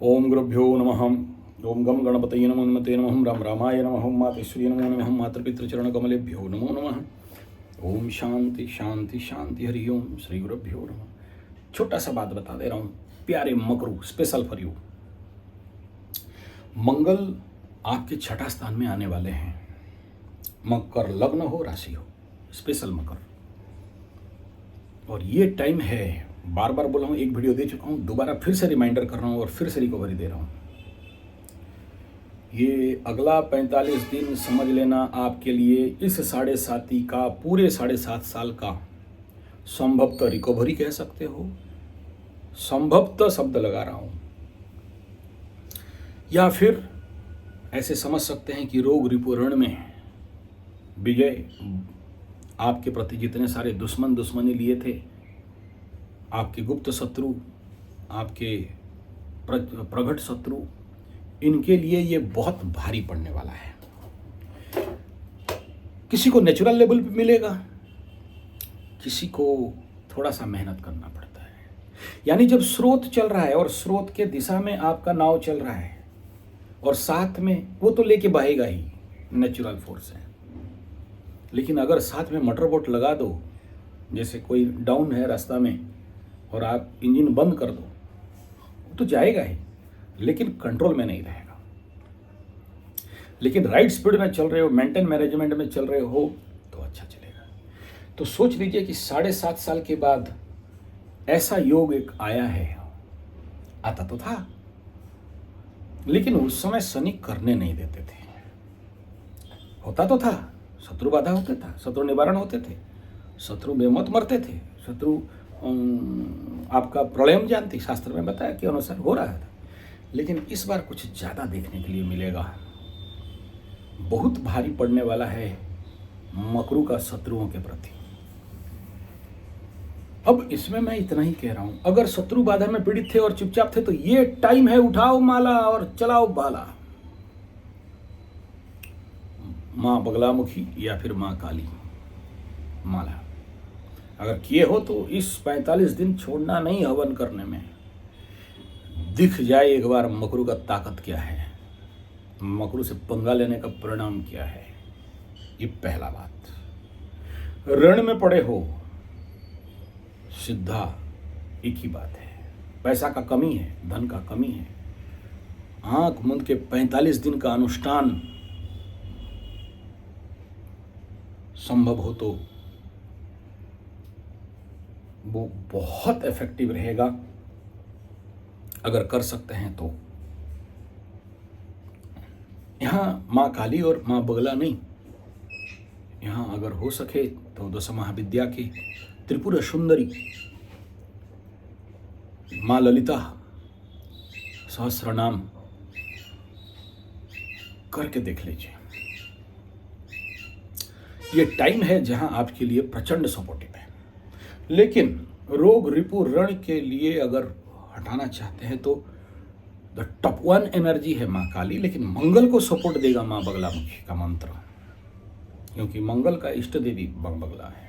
ओम गुरुभ्यो नमः। ओम गम गणपतये नमो नमते नमः। राम रामाय नमः। मातेश्वरी नमो नमः। मातृपितृचरणकमलेभ्यो नमो नमः। ओम शांति शांति शांति। हरि ओम। श्री गुरुभ्यो नमः। छोटा सा बात बता दे रहा हूँ प्यारे मकरू, स्पेशल फॉर यू। मंगल आपके छठा स्थान में आने वाले हैं। मकर लग्न हो, राशि हो, स्पेशल मकर। और ये टाइम है, बार बार बोला हूँ, एक वीडियो दे चुका हूँ, दोबारा फिर से रिमाइंडर कर रहा हूँ और फिर से रिकवरी दे रहा हूँ। ये अगला 45 दिन समझ लेना आपके लिए इस 7.5 का, पूरे 7.5 साल का संभवतः रिकवरी कह सकते हो। संभवतः शब्द लगा रहा हूँ, या फिर ऐसे समझ सकते हैं कि रोग रिपुरण में विजय। आपके प्रति जितने सारे दुश्मनी लिए थे, आपके गुप्त शत्रु, आपके प्रगट शत्रु, इनके लिए ये बहुत भारी पड़ने वाला है। किसी को नेचुरल लेवल पे मिलेगा, किसी को थोड़ा सा मेहनत करना पड़ता है। यानी जब स्रोत चल रहा है और स्रोत के दिशा में आपका नाव चल रहा है और साथ में वो तो लेके बहेगा ही, नेचुरल फोर्स है। लेकिन अगर साथ में मोटर बोट लगा दो, जैसे कोई डाउन है रास्ता में और आप इंजन बंद कर दो, तो जाएगा ही, लेकिन कंट्रोल में नहीं रहेगा। लेकिन राइट स्पीड में चल रहे हो, मेंटेन मैनेजमेंट में चल रहे हो, तो अच्छा चलेगा। तो सोच लीजिए कि 7.5 साल के बाद ऐसा योग एक आया है। आता तो था, लेकिन उस समय शनि करने नहीं देते थे। होता तो था, शत्रु बाधा होते था, शत्रु निवारण होते थे, शत्रु बेमौत मरते थे, शत्रु आपका प्रलय जानती, शास्त्र में बताया कि अनुसार हो रहा था। लेकिन इस बार कुछ ज़्यादा देखने के लिए मिलेगा। बहुत भारी पड़ने वाला है मकरू का शत्रुओं के प्रति। अब इसमें मैं इतना ही कह रहा हूं, अगर शत्रु बाधा में पीड़ित थे और चुपचाप थे, तो ये टाइम है, उठाओ माला और चलाओ बाला। मां बगलामुखी या फिर मां काली माला अगर किए हो तो इस 45 दिन छोड़ना नहीं। हवन करने में दिख जाए एक बार मकरू का ताकत क्या है, मकरू से पंगा लेने का परिणाम क्या है। ये पहला बात। ऋण में पड़े हो, सीधा एक ही बात है, पैसा का कमी है, धन का कमी है। आंख मूंद के 45 दिन का अनुष्ठान संभव हो तो वो बहुत इफेक्टिव रहेगा। अगर कर सकते हैं तो यहां मां काली और मां बगला नहीं, यहां अगर हो सके तो दश महाविद्या की त्रिपुरा सुंदरी मां ललिता सहस्र नाम करके देख लीजिए। ये टाइम है जहां आपके लिए प्रचंड सपोर्टिव है। लेकिन रोग रिपु ऋण के लिए अगर हटाना चाहते हैं तो द टॉप 1 एनर्जी है मां काली, लेकिन मंगल को सपोर्ट देगा मां बगलामुखी का मंत्र, क्योंकि मंगल का इष्ट देवी बगला है।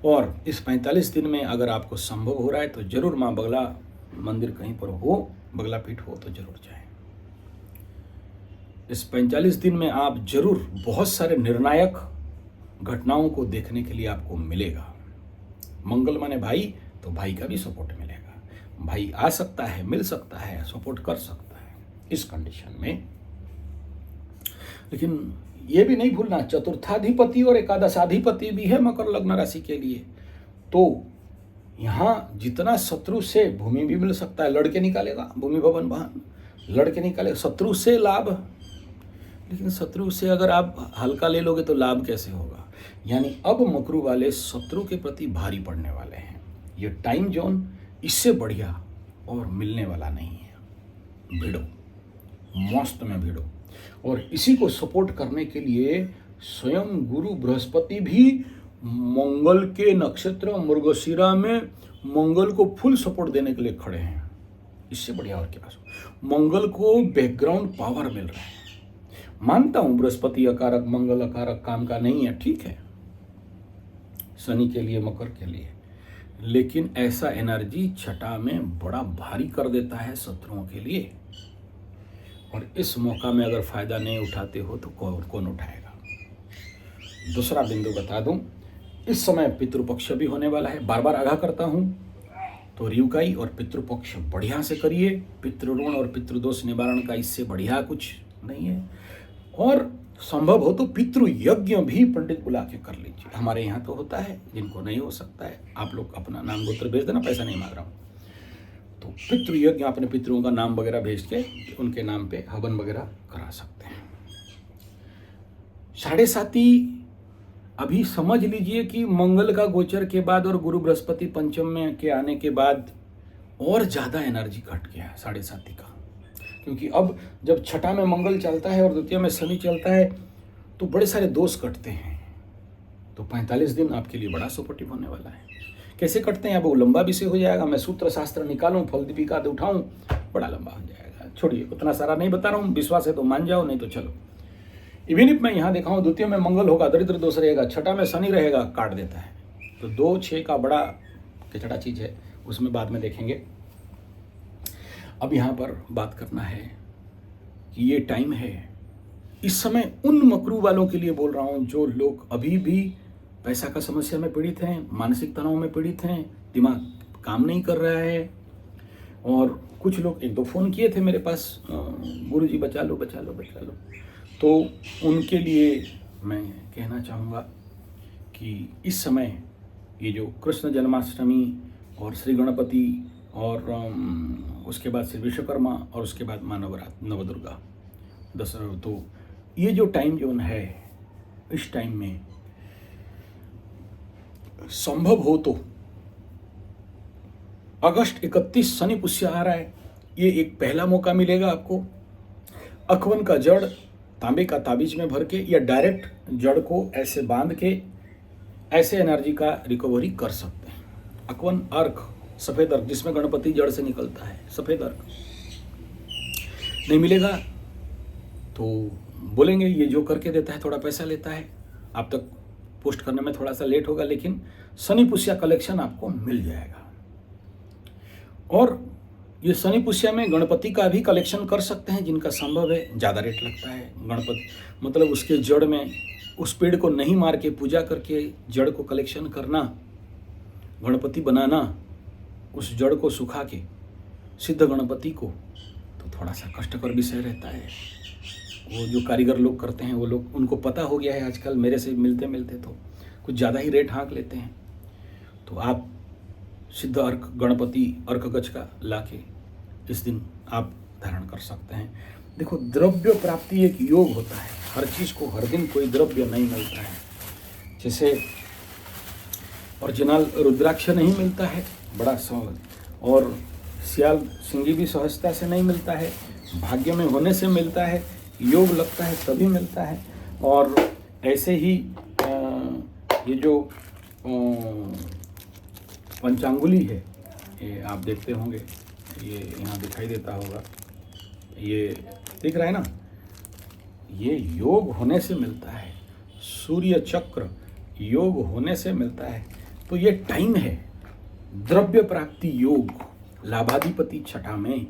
और इस 45 दिन में अगर आपको संभव हो रहा है तो जरूर मां बगला मंदिर कहीं पर हो, बगला पीठ हो तो जरूर जाएं। इस 45 दिन में आप जरूर बहुत सारे निर्णायक घटनाओं को देखने के लिए आपको मिलेगा। मंगल माने भाई, तो भाई का भी सपोर्ट मिलेगा। भाई आ सकता है, मिल सकता है, सपोर्ट कर सकता है इस कंडीशन में। लेकिन ये भी नहीं भूलना, चतुर्थाधिपति और एकादशाधिपति भी है मकर लग्न राशि के लिए। तो यहां जितना शत्रु से भूमि भी मिल सकता है, लड़के निकालेगा, भूमि भवन वाहन लड़के निकालेगा, शत्रु से लाभ। लेकिन शत्रु से अगर आप हल्का ले लोगे तो लाभ कैसे होगा। यानी अब मकरू वाले शत्रु के प्रति भारी पड़ने वाले हैं। ये टाइम जोन इससे बढ़िया और मिलने वाला नहीं है। भिड़ो, मस्त में भिड़ो। और इसी को सपोर्ट करने के लिए स्वयं गुरु बृहस्पति भी मंगल के नक्षत्र मृगशिरा में मंगल को फुल सपोर्ट देने के लिए खड़े हैं। इससे बढ़िया और क्या। मंगल को बैकग्राउंड पावर मिल रहा है। मानता हूं बृहस्पति अकारक, मंगल अकारक काम का नहीं है, ठीक है, शनि के लिए, मकर के लिए। लेकिन ऐसा एनर्जी छठा में बड़ा भारी कर देता है शत्रुओं के लिए, और इस मौका में अगर फायदा नहीं उठाते हो तो कौन उठाएगा। दूसरा बिंदु बता दूं, इस समय पितृपक्ष भी होने वाला है। बार बार आगाह करता हूं, तो रियुकाई और पितृपक्ष बढ़िया से करिए। पितृऋण और पितृदोष निवारण का इससे बढ़िया कुछ नहीं है। और संभव हो तो पितृ यज्ञ भी पंडित बुला के कर लीजिए। हमारे यहाँ तो होता है, जिनको नहीं हो सकता है आप लोग अपना नाम गोत्र भेज देना, पैसा नहीं मांग रहा हूँ। तो पितृ यज्ञ अपने पितरों का नाम वगैरह भेज के उनके नाम पे हवन वगैरह करा सकते हैं। साढ़े साती अभी समझ लीजिए कि मंगल का गोचर के बाद और गुरु बृहस्पति पंचम में के आने के बाद और ज़्यादा एनर्जी घट गया है साढ़े साती का, क्योंकि अब जब छठा में मंगल चलता है और द्वितीय में शनि चलता है तो बड़े सारे दोष कटते हैं। तो 45 दिन आपके लिए बड़ा सपोर्टिव होने वाला है। कैसे कटते हैं अब वो लंबा विषय हो जाएगा, मैं सूत्र शास्त्र निकालूं, फल दीपिका उठाऊं, बड़ा लंबा हो जाएगा। छोड़िए, उतना सारा नहीं बता रहा हूँ, विश्वास है तो मान जाओ, नहीं तो चलो। इवन इफ मैं यहाँ देखा हूँ, द्वितीय में मंगल होगा, दरिद्र दोष रहेगा, छठा में शनि रहेगा, काट देता है। तो 2-6 का बड़ा कचड़ा चीज है, उसमें बाद में देखेंगे। अब यहाँ पर बात करना है कि ये टाइम है, इस समय उन मकरू वालों के लिए बोल रहा हूँ जो लोग अभी भी पैसा का समस्या में पीड़ित हैं, मानसिक तनाव में पीड़ित हैं, दिमाग काम नहीं कर रहा है। और कुछ लोग 1-2 फ़ोन किए थे मेरे पास, गुरुजी बचा लो बचा लो बचा लो। तो उनके लिए मैं कहना चाहूँगा कि इस समय ये जो कृष्ण जन्माष्टमी और श्री गणपति और उसके बाद श्री विश्वकर्मा और उसके बाद माँ नवदुर्गा दशहरा, तो ये जो टाइम जोन है, इस टाइम में संभव हो तो अगस्त 31 शनि पुष्य आ रहा है, ये एक पहला मौका मिलेगा आपको। अखवन का जड़ तांबे का ताबीज में भर के या डायरेक्ट जड़ को ऐसे बांध के ऐसे एनर्जी का रिकवरी कर सकते हैं। अखवन अर्क, सफेद अर्क, जिसमें गणपति जड़ से निकलता है, सफेद अर्क नहीं मिलेगा तो बोलेंगे ये जो करके देता है थोड़ा पैसा लेता है, आप तक पोस्ट करने में थोड़ा सा लेट होगा, लेकिन शनि पुष्या कलेक्शन आपको मिल जाएगा। और ये शनि पुष्या में गणपति का भी कलेक्शन कर सकते हैं जिनका संभव है। ज़्यादा रेट लगता है गणपति, मतलब उसके जड़ में उस पेड़ को नहीं मार के पूजा करके जड़ को कलेक्शन करना, गणपति बनाना, उस जड़ को सुखा के सिद्ध गणपति को, तो थोड़ा सा कष्टकर विषय रहता है। वो जो कारीगर लोग करते हैं वो लोग, उनको पता हो गया है आजकल, मेरे से मिलते मिलते तो कुछ ज़्यादा ही रेट हाँक लेते हैं। तो आप सिद्ध अर्क गणपति अर्क गज का लाके इस दिन आप धारण कर सकते हैं। देखो, द्रव्य प्राप्ति एक योग होता है, हर चीज़ को हर दिन कोई द्रव्य नहीं मिलता है। जैसे ओरिजिनल रुद्राक्ष नहीं मिलता है बड़ा सहज, और सियाल सिंगी भी सहजता से नहीं मिलता है, भाग्य में होने से मिलता है, योग लगता है तभी मिलता है। और ऐसे ही ये जो पंचांगुली है, ये आप देखते होंगे, ये यहाँ दिखाई देता होगा, ये दिख रहा है ना, ये योग होने से मिलता है, सूर्य चक्र योग होने से मिलता है। तो ये टाइम है द्रव्य प्राप्ति योग, लाभाधिपति छठा में।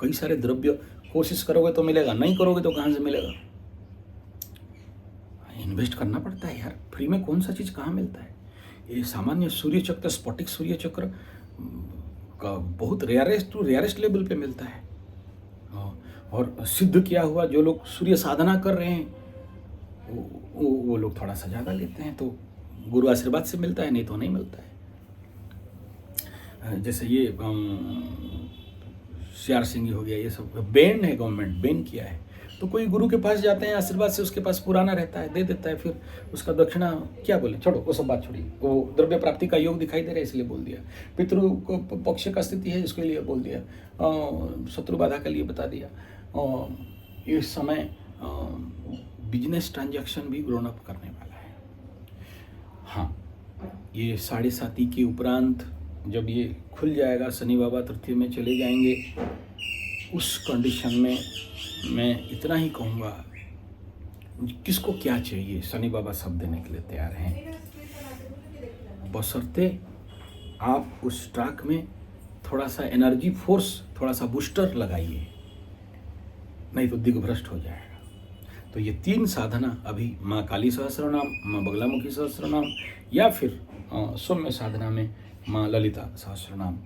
कई सारे द्रव्य कोशिश करोगे तो मिलेगा, नहीं करोगे तो कहाँ से मिलेगा? इन्वेस्ट करना पड़ता है यार, फ्री में कौन सा चीज़ कहाँ मिलता है। ये सामान्य सूर्य चक्र, स्फटिक सूर्य चक्र का बहुत रेयरेस्ट लेवल पे मिलता है। और सिद्ध किया हुआ जो लोग सूर्य साधना कर रहे हैं वो लोग थोड़ा सा ज़्यादा लेते हैं, तो गुरु आशीर्वाद से मिलता है, नहीं तो नहीं मिलता है। जैसे ये सियार सिंगी हो गया, ये सब बैन है, गवर्नमेंट बैन किया है। तो कोई गुरु के पास जाते हैं आशीर्वाद से, उसके पास पुराना रहता है, दे देता है, फिर उसका दक्षिणा क्या बोले, छोड़ो वो सब बात छोड़िए। वो द्रव्य प्राप्ति का योग दिखाई दे रहा है इसलिए बोल दिया, पितृ को पक्ष का स्थिति है इसके लिए बोल दिया, शत्रु बाधा के लिए बता दिया। इस समय बिजनेस ट्रांजैक्शन भी ग्रोन अप करने वाला है। हाँ, ये साढ़े साती के उपरांत जब ये खुल जाएगा, शनि बाबा तृतीय में चले जाएंगे, उस कंडीशन में मैं इतना ही कहूँगा, किसको क्या चाहिए, शनि बाबा सब देने के लिए तैयार हैं, बशर्ते आप उस स्टॉक में थोड़ा सा एनर्जी फोर्स, थोड़ा सा बूस्टर लगाइए, नहीं तो दिग्भ्रष्ट हो जाएगा। तो ये 3 साधना अभी माँ काली सहस्रनाम, माँ बगलामुखी सहस्रनाम या फिर सौम्य साधना में माँ ललिता सहस्रनाम,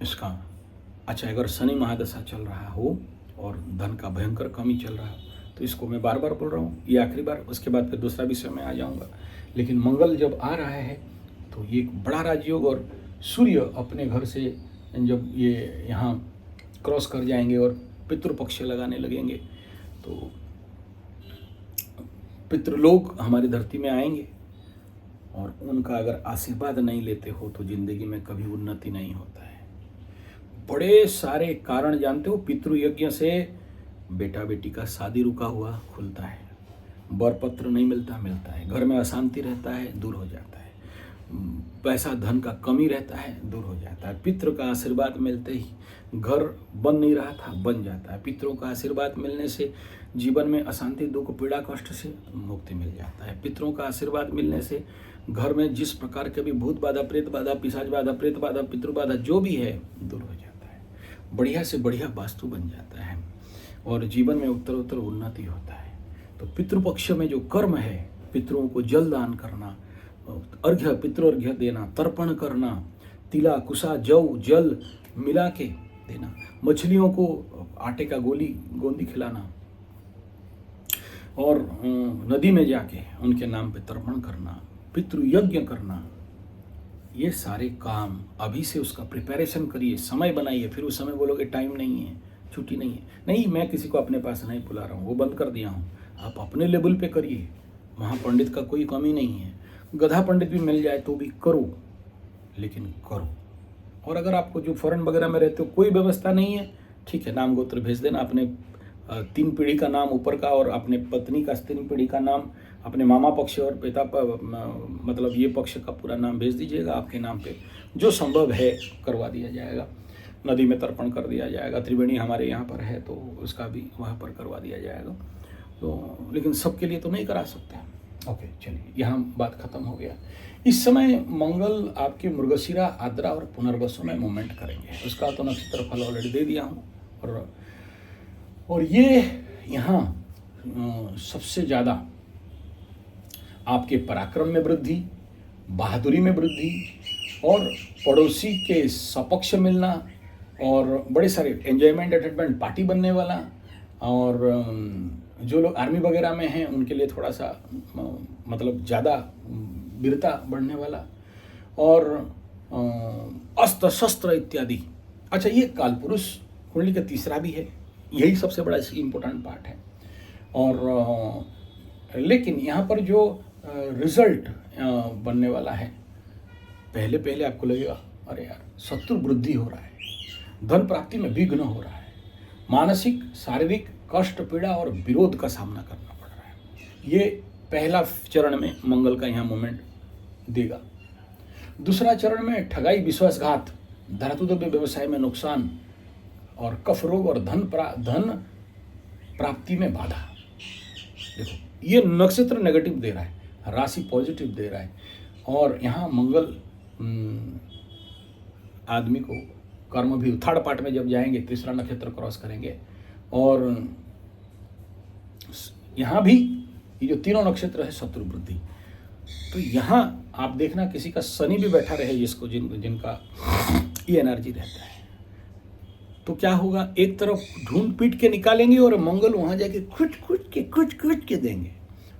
इसका अच्छा अगर शनि महादशा चल रहा हो और धन का भयंकर कमी चल रहा हो तो इसको मैं बार बार बोल रहा हूँ, ये आखिरी बार, उसके बाद फिर दूसरा विषय में आ जाऊँगा। लेकिन मंगल जब आ रहा है तो ये एक बड़ा राजयोग, और सूर्य अपने घर से जब ये यहाँ क्रॉस कर जाएंगे और पितृपक्ष लगाने लगेंगे तो पितृलोक हमारी धरती में आएंगे, और उनका अगर आशीर्वाद नहीं लेते हो तो जिंदगी में कभी उन्नति नहीं होता है। बड़े सारे कारण जानते हो, पितृयज्ञ से बेटा बेटी का शादी रुका हुआ खुलता है, वरपत्र नहीं मिलता है, घर में अशांति रहता है दूर हो जाता है, पैसा धन का कमी रहता है दूर हो जाता है, पितृ का आशीर्वाद मिलते ही घर बन नहीं रहा था बन जाता है, पितरों का आशीर्वाद मिलने से जीवन में अशांति दुख पीड़ा कष्ट से मुक्ति मिल जाता है, पितरों का आशीर्वाद मिलने से घर में जिस प्रकार के भी भूत बाधा, प्रेत बाधा, पिशाच बाधा, प्रेत बाधा, पितृ बाधा जो भी है दूर हो जाता है, बढ़िया से बढ़िया वास्तु बन जाता है और जीवन में उत्तरोत्तर उन्नति होता है। तो पितृपक्ष में जो कर्म है, पितरों को जल दान करना, अर्घ्य पितृअर्घ्य देना, तर्पण करना, तिला कुसा जौ जल मिला के देना, मछलियों को आटे का गोंदी खिलाना और नदी में जाके उनके नाम पे तर्पण करना, पितृयज्ञ करना, ये सारे काम अभी से उसका प्रिपरेशन करिए, समय बनाइए। फिर उस समय बोलोगे टाइम नहीं है, छुट्टी नहीं है, नहीं मैं किसी को अपने पास नहीं बुला रहा हूँ, वो बंद कर दिया हूँ। आप अपने लेवल पे करिए, वहाँ पंडित का कोई कमी नहीं है, गधा पंडित भी मिल जाए तो भी करो, लेकिन करो। और अगर आपको जो फॉरेन वगैरह में रहते हो कोई व्यवस्था नहीं है, ठीक है, नाम गोत्र भेज देना, अपने 3 पीढ़ी का नाम ऊपर का और अपने पत्नी का 3 पीढ़ी का नाम, अपने मामा पक्ष और पिता मतलब ये पक्ष का पूरा नाम भेज दीजिएगा, आपके नाम पे जो संभव है करवा दिया जाएगा। नदी में तर्पण कर दिया जाएगा, त्रिवेणी हमारे यहाँ पर है तो उसका भी वहाँ पर करवा दिया जाएगा। तो लेकिन सबके लिए तो नहीं करा सकते। ओके, चलिए यहाँ बात खत्म हो गया। इस समय मंगल आपके मृगशिरा, आद्रा और पुनर्वसु में मूवमेंट करेंगे, उसका तो नक्षत्र फल ऑलरेडी दे दिया हूँ। और ये यहाँ सबसे ज़्यादा आपके पराक्रम में वृद्धि, बहादुरी में वृद्धि और पड़ोसी के सपक्ष मिलना और बड़े सारे एंजॉयमेंट एंटरटेनमेंट पार्टी बनने वाला, और जो लोग आर्मी वगैरह में हैं उनके लिए थोड़ा सा मतलब ज़्यादा वीरता बढ़ने वाला, और अस्त्र शस्त्र इत्यादि। अच्छा, ये कालपुरुष कुंडली का तीसरा भी है, यही सबसे बड़ा इम्पोर्टेंट पार्ट है। और लेकिन यहाँ पर जो रिजल्ट बनने वाला है, पहले आपको लगेगा अरे यार शत्रु वृद्धि हो रहा है, धन प्राप्ति में विघ्न हो रहा है, मानसिक शारीरिक कष्ट पीड़ा और विरोध का सामना करना पड़ रहा है। ये पहला चरण में मंगल का यहाँ मूवमेंट देगा। दूसरा चरण में ठगाई, विश्वासघात, धातुद्रव्य व्यवसाय में नुकसान और कफ रोग और धन प्राप्ति में बाधा। देखो ये नक्षत्र नेगेटिव दे रहा है, राशि पॉजिटिव दे रहा है, और यहाँ मंगल आदमी को कर्म भी थर्ड पार्ट में जब जाएंगे, तीसरा नक्षत्र क्रॉस करेंगे, और यहाँ भी ये जो तीनों नक्षत्र है शत्रु वृद्धि। तो यहाँ आप देखना किसी का शनि भी बैठा रहे, जिसको जिनका ये एनर्जी रहता है, तो क्या होगा, एक तरफ ढूंढ पीट के निकालेंगे और मंगल वहाँ जाके कुछ के देंगे।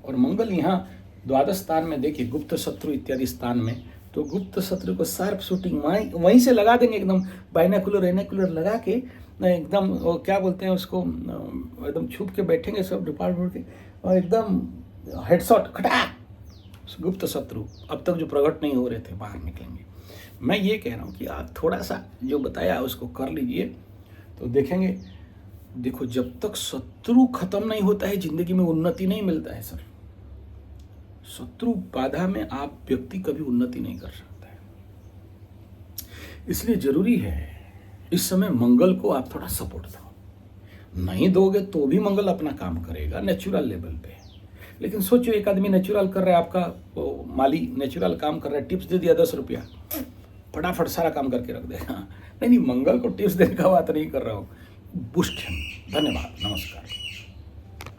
और मंगल यहाँ द्वादश स्थान में देखिए, गुप्त शत्रु इत्यादि स्थान में, तो गुप्त शत्रु को शार्प शूटिंग वहीं से लगा देंगे, एकदम बाइनोकुलर लगा के एकदम, क्या बोलते हैं उसको, एकदम छुप के बैठेंगे सब डिपार्टमेंट के, और एकदम हेडशॉट खटाक, गुप्त शत्रु अब तक जो प्रकट नहीं हो रहे थे बाहर निकलेंगे। मैं ये कह रहा हूँ कि आप थोड़ा सा जो बताया उसको कर लीजिए, तो देखेंगे। देखो जब तक शत्रु खत्म नहीं होता है जिंदगी में उन्नति नहीं मिलता है सर। शत्रु बाधा में आप व्यक्ति कभी उन्नति नहीं कर सकता है। इसलिए जरूरी है इस समय मंगल को आप थोड़ा सपोर्ट दो। नहीं दोगे तो भी मंगल अपना काम करेगा नेचुरल लेवल पे। लेकिन सोचो, एक आदमी नेचुरल कर रहा है, आपका माली नेचुरल काम कर रहा है, टिप्स दे दिया 10 रुपया, फटाफट सारा काम करके रख देगा। नहीं, मंगल को टिप्स देने का बात नहीं कर रहा हूँ, बुस्ट है। धन्यवाद, नमस्कार।